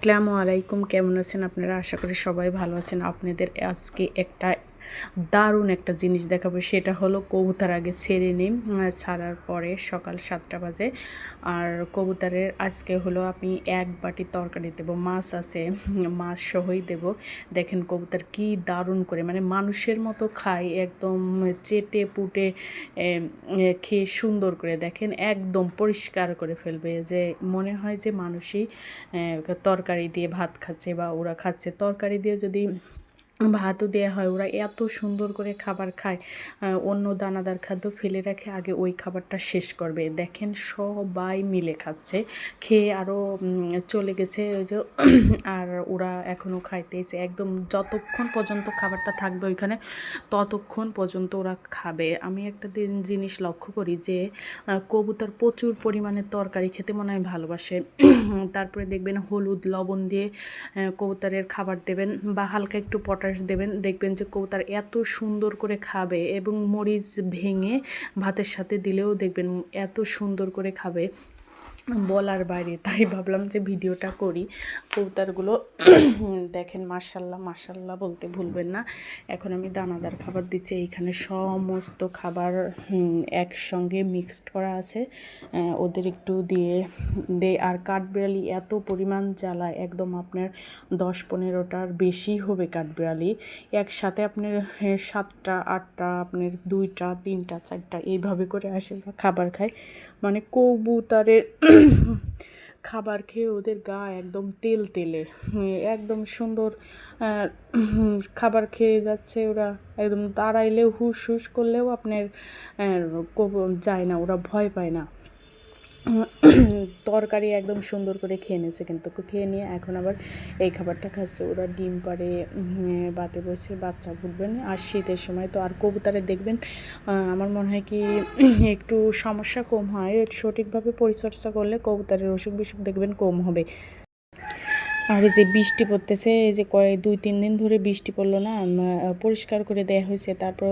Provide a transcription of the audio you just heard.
আসসালামু আলাইকুম, কেমন আছেন আপনারা? আশা করি সবাই ভালো আছেন। আপনাদের আজকে একটা দারুণ একটা জিনিস দেখাবো, সেটা হলো কবুতর আগে ছেড়ে নিই। ছাড়ার পরে সকাল 7টা বাজে। আর কবুতরের আজকে হলো আমি 1 বাটি তরকারি দেবো, মাছ আছে, মাছ সহই দেব। দেখেন কবুতর কি দারুণ করে, মানে মানুষের মতো খায়, একদম চেটে পুটে খেয়ে সুন্দর করে, দেখেন একদম পরিষ্কার করে ফেলবে, যে মনে হয় যে মানুষই তরকারি দিয়ে ভাত খাচ্ছে বা ওরা খাচ্ছে। তরকারি দিয়ে যদি ভাতও দেওয়া হয়, ওরা এত সুন্দর করে খাবার খায়। অন্য দানাদার খাদ্য ফেলে রাখে, আগে ওই খাবারটা শেষ করবে। দেখেন সবাই মিলে খাচ্ছে, খেয়ে আরও চলে গেছে ওই যে আর ওরা এখনও খাইতেছে, একদম যতক্ষণ পর্যন্ত খাবারটা থাকবে ওইখানে ততক্ষণ পর্যন্ত ওরা খাবে। আমি একটা জিনিস লক্ষ্য করি যে কবুতর প্রচুর পরিমাণে তরকারি খেতে মনে হয় ভালোবাসে। তারপরে দেখবেন হলুদ লবণ দিয়ে কবুতরের খাবার দেবেন, বা হালকা একটু পটাশ দেবেন, দেখবেন যে কবুতর এত সুন্দর করে খাবে। এবং মরিচ ভেঙে ভাতের সাথে দিলেও দেখবেন এত সুন্দর করে খাবে, বলার বাইরে। তাই ভাবলাম যে ভিডিওটা করি। কবুতরগুলো দেখেন মাশাল্লাহ মাশাল্লাহ বলতে ভুলবেন না। এখন আমি দানাদার খাবার দিচ্ছি, এইখানে সমস্ত খাবার একসঙ্গে মিক্সড করা আছে, ওদের একটু দিয়ে আর কাঠবিড়ালি এত পরিমাণ জ্বালায়, একদম আপনার 10-15টার বেশি হবে কাঠবিড়ালি একসাথে। আপনার 7টা 8টা, আপনার 2টা 3টা 4টা এইভাবে করে আসে খাবার খায়। মানে কবুতরের খাবার খেয়ে ওদের গা একদম তেল তেলে, একদম সুন্দর খাবার খেয়ে যাচ্ছে ওরা। একদম দাঁড়াইলেও হুস হুস করলেও আপনার যায় না, ওরা ভয় পায় না। তরকারি একদম সুন্দর করে খেয়ে নিয়েছে, কিন্তু খেয়ে নিয়ে এখন আবার এই খাবারটা খাচ্ছে। ওরা ডিম পাড়ে বাতে বসে বাচ্চা ফুটবেন, আর শীতের সময় তো আর কবুতরে দেখবেন আমার মনে হয় কি একটু সমস্যা কম হয়, সঠিকভাবে পরিচর্যা করলে কবুতরের অসুখ বিসুখ দেখবেন কম হবে। আর এই যে বৃষ্টি পড়তেছে, এই যে 2-3 দিন ধরে বৃষ্টি পড়লো না, পরিষ্কার করে দেওয়া হয়েছে, তারপর